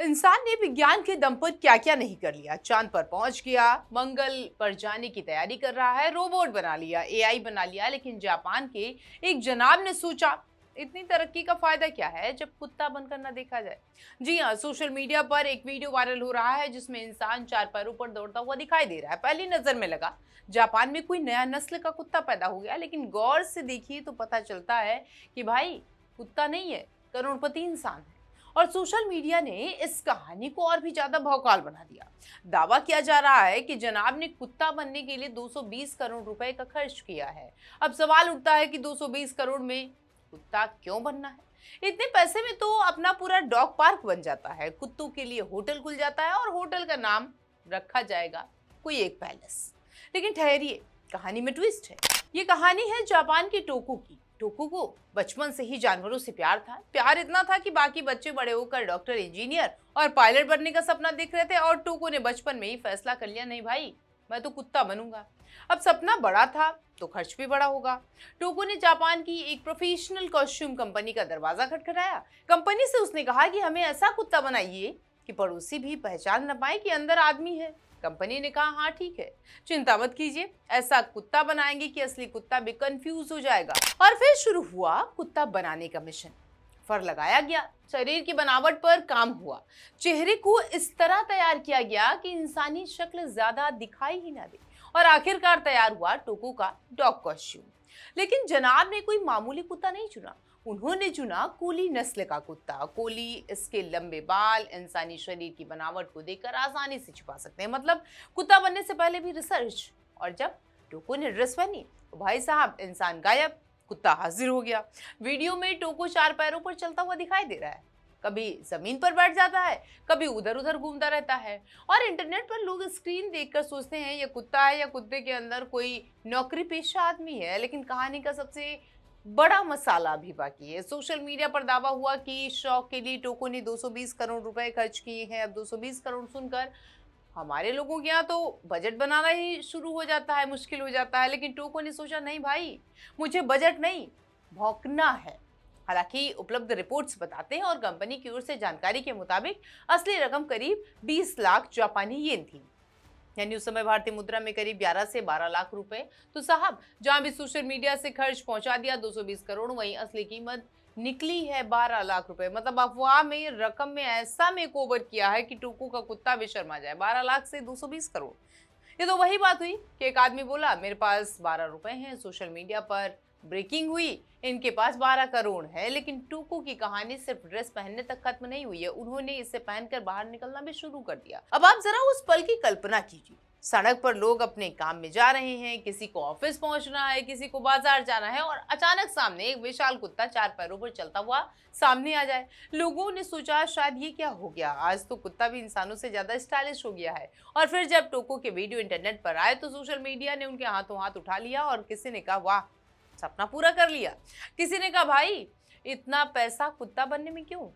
इंसान ने विज्ञान के दम पर क्या क्या नहीं कर लिया। चांद पर पहुंच गया, मंगल पर जाने की तैयारी कर रहा है, रोबोट बना लिया, एआई बना लिया। लेकिन जापान के एक जनाब ने सोचा, इतनी तरक्की का फायदा क्या है जब कुत्ता बनकर ना देखा जाए। जी हाँ, सोशल मीडिया पर एक वीडियो वायरल हो रहा है जिसमें इंसान चार पैरों पर दौड़ता हुआ दिखाई दे रहा है। पहली नजर में लगा जापान में कोई नया नस्ल का कुत्ता पैदा हो गया, लेकिन गौर से देखिए तो पता चलता है कि भाई कुत्ता नहीं है, करोड़पति इंसान है। और सोशल मीडिया ने इस कहानी को और भी ज्यादा भौकाल बना दिया। दावा किया जा रहा है कि जनाब ने कुत्ता बनने के लिए 220 करोड़ रुपए का खर्च किया है। अब सवाल उठता है कि 220 करोड़ में कुत्ता क्यों बनना है? इतने पैसे में तो अपना पूरा डॉग पार्क बन जाता है, कुत्तों के लिए होटल खुल जाता है और होटल का नाम रखा जाएगा कोई एक पैलेस। लेकिन ठहरिए, कहानी में ट्विस्ट है। ये कहानी है जापान की टोकू की। टोकू को बचपन से ही जानवरों से प्यार था। प्यार इतना था कि बाकी बच्चे बड़े होकर डॉक्टर, इंजीनियर और पायलट बनने का सपना देख रहे थे और टोकू ने बचपन में ही फैसला कर लिया, नहीं भाई मैं तो कुत्ता बनूंगा। अब सपना बड़ा था तो खर्च भी बड़ा होगा। टोकू ने जापान की एक प्रोफेशनल कॉस्ट्यूम कंपनी का दरवाजा खटखटाया। कंपनी से उसने कहा कि हमें ऐसा कुत्ता बनाइए कि पड़ोसी भी पहचान न पाए कि अंदर आदमी है। कंपनी ने कहा, हाँ ठीक है, चिंता मत कीजिए, ऐसा कुत्ता बनाएंगे कि असली कुत्ता भी कंफ्यूज हो जाएगा। और फिर शुरू हुआ कुत्ता बनाने का मिशन। फर लगाया गया, शरीर की बनावट पर काम हुआ, चेहरे को इस तरह तैयार किया गया कि इंसानी शक्ल ज्यादा दिखाई ही ना दे, और आखिरकार तैयार हुआ टोकू का डॉग कॉस्ट्यूम। लेकिन जनाब ने कोई मामूली कुत्ता नहीं चुना, उन्होंने चुना कोली नस्ल का कुत्ता। कोली इसके लंबे बाल इंसानी शरीर की बनावट को देखकर आसानी से छुपा सकते हैं। मतलब कुत्ता बनने से पहले भी रिसर्च। और जब टोको ने ड्रेस पहनी तो भाई साहब इंसान गायब, कुत्ता हाजिर हो गया। वीडियो में टोको चार पैरों पर चलता हुआ दिखाई दे रहा है, कभी जमीन पर बैठ जाता है, कभी उधर उधर घूमता रहता है। और इंटरनेट पर लोग स्क्रीन देखकर सोचते हैं ये कुत्ता है या कुत्ते के अंदर कोई नौकरी पेशा आदमी है। लेकिन कहानी का सबसे बड़ा मसाला भी बाकी है। सोशल मीडिया पर दावा हुआ कि शौक के लिए टोको ने 220 करोड़ रुपए खर्च किए हैं। अब 220 करोड़ सुनकर हमारे लोगों के यहाँ तो बजट बनाना ही शुरू हो जाता है, मुश्किल हो जाता है। लेकिन टोको ने सोचा, नहीं भाई, मुझे बजट नहीं, भौंकना है। हालांकि उपलब्ध रिपोर्ट्स बताते हैं और कंपनी की ओर से जानकारी के मुताबिक असली रकम करीब 20 लाख जापानी येन थी, यानी उस समय भारतीय मुद्रा में करीब 11 से 12 लाख रुपए। तो साहब जहां भी सोशल मीडिया से खर्च पहुंचा दिया 220 करोड़, वहीं असली कीमत निकली है 12 लाख रुपए। मतलब अफवाह में रकम में ऐसा मेकओवर किया है कि टोकू का कुत्ता भी शर्मा जाए। 12 लाख से 220 करोड़, ये तो वही बात हुई कि एक आदमी बोला मेरे पास 12 रुपए हैं, सोशल मीडिया पर ब्रेकिंग हुई, इनके पास 12 करोड़ है। लेकिन टूकू की कहानी सिर्फ ड्रेस पहनने तक खत्म नहीं हुई है, उन्होंने इसे पहनकर बाहर निकलना भी शुरू कर दिया। अब आप जरा उस पल की कल्पना कीजिए, सड़क पर लोग अपने काम में जा रहे हैं, किसी को ऑफिस पहुंचना है, किसी को बाजार जाना है, और अचानक सामने एक विशाल कुत्ता चार पैरों पर चलता हुआ सामने आ जाए। लोगों ने सोचा शायद ये क्या हो गया, आज तो कुत्ता भी इंसानों से ज्यादा स्टाइलिश हो गया है। और फिर जब टोको के वीडियो इंटरनेट पर आए तो सोशल मीडिया ने उनके हाथों हाथ उठा लिया और किसी ने कहा वाह, सपना पूरा कर लिया। किसी ने कहा भाई इतना पैसा कुत्ता बनने में क्यों,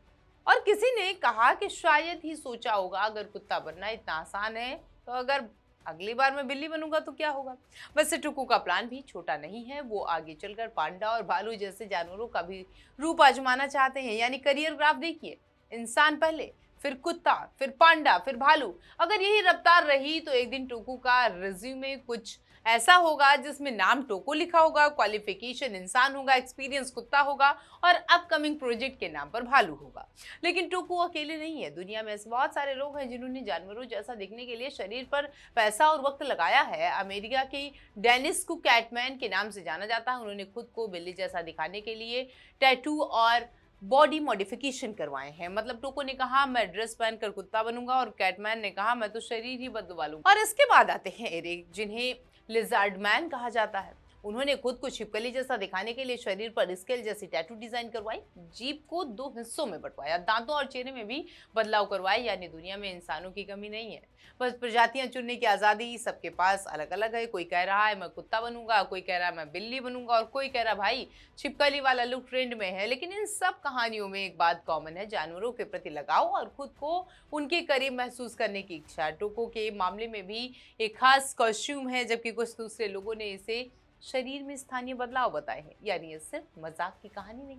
और किसी ने कहा कि शायद ही सोचा होगा अगर कुत्ता बनना इतना आसान है तो अगर अगली बार मैं बिल्ली बनूंगा तो क्या होगा। वैसे टुकू का प्लान भी छोटा नहीं है, वो आगे चलकर पांडा और भालू जैसे जानवरों का भी रूप आजमाना चाहते हैं। यानी करियर ग्राफ देखिए, इंसान पहले, फिर कुत्ता, फिर पांडा, फिर भालू। अगर यही रफ्तार रही तो एक दिन टोकू का रिज्यूमे कुछ ऐसा होगा जिसमें नाम टोको लिखा होगा, क्वालिफिकेशन इंसान होगा, एक्सपीरियंस कुत्ता होगा और अपकमिंग प्रोजेक्ट के नाम पर भालू होगा। लेकिन टोको अकेले नहीं है, दुनिया में ऐसे बहुत सारे लोग हैं जिन्होंने जानवरों जैसा दिखने के लिए शरीर पर पैसा और वक्त लगाया है। अमेरिका की डेनिस को कैटमैन के नाम से जाना जाता है। उन्होंने खुद को बिल्ली जैसा दिखाने के लिए टैटू और बॉडी मॉडिफिकेशन करवाए हैं। मतलब टोको ने कहा मैं ड्रेस पहनकर कुत्ता बनूंगा और कैटमैन ने कहा मैं तो शरीर ही बदलवा लूंगा। और इसके बाद आते हैं एरिक, जिन्हें लिजार्ड मैन कहा जाता है। उन्होंने खुद को छिपकली जैसा दिखाने के लिए शरीर पर स्केल जैसी टैटू डिजाइन करवाई, जीभ को 2 हिस्सों में बंटवाया, दांतों और चेहरे में भी बदलाव करवाए। यानी दुनिया में इंसानों की कमी नहीं है, बस प्रजातियां चुनने की आजादी सबके पास अलग अलग है। कोई कह रहा है मैं कुत्ता बनूंगा, कोई कह रहा है मैं बिल्ली बनूंगा, और कोई कह रहा भाई छिपकली वाला लुक ट्रेंड में है। लेकिन इन सब कहानियों में एक बात कॉमन है, जानवरों के प्रति लगाव और खुद को उनके करीब महसूस करने की इच्छा। टोको के मामले में भी एक खास कॉस्ट्यूम है, जबकि कुछ दूसरे लोगों ने इसे शरीर में स्थानीय बदलाव बताए हैं। यानी ये सिर्फ मजाक की कहानी नहीं,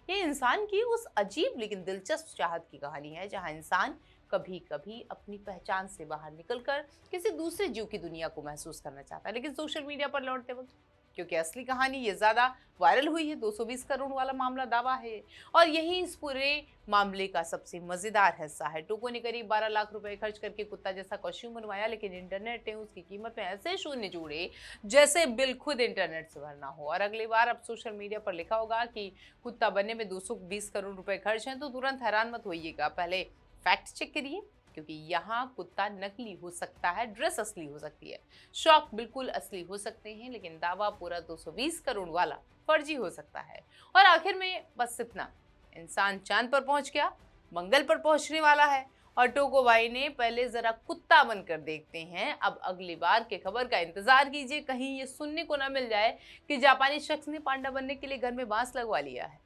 ये इंसान की उस अजीब लेकिन दिलचस्प चाहत की कहानी है, जहां इंसान कभी कभी अपनी पहचान से बाहर निकलकर किसी दूसरे जीव की दुनिया को महसूस करना चाहता है, लेकिन सोशल मीडिया पर लौटते वक्त, क्योंकि असली कहानी ये ज्यादा वायरल हुई है, 220 करोड़ वाला मामला दावा है। और यही इस पूरे मामले का सबसे मजेदार हिस्सा है। टोको ने करीब 12 लाख रुपए खर्च करके कुत्ता जैसा कॉस्ट्यूम बनवाया, लेकिन इंटरनेट ने उसकी कीमत में ऐसे शून्य जोड़े जैसे बिल खुद इंटरनेट से भरना हो। और अगली बार अब सोशल मीडिया पर लिखा होगा कि कुत्ता बनने में 220 करोड़ रुपए खर्च हैं, तो तुरंत हैरान मत होइएगा, पहले फैक्ट चेक करिए, क्योंकि यहाँ कुत्ता नकली हो सकता है, ड्रेस असली हो सकती है, शौक बिल्कुल असली हो सकते हैं, लेकिन दावा पूरा 220 करोड़ वाला फर्जी हो सकता है। और आखिर में बस इतना, इंसान चांद पर पहुंच गया, मंगल पर पहुंचने वाला है, और टोको भाई ने पहले जरा कुत्ता बनकर देखते हैं। अब अगली बार के खबर का इंतजार कीजिए, कहीं ये सुनने को ना मिल जाए कि जापानी शख्स ने पांडा बनने के लिए घर में बांस लगवा लिया है,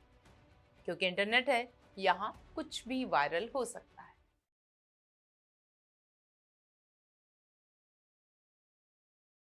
क्योंकि इंटरनेट है, यहाँ कुछ भी वायरल हो सकता है।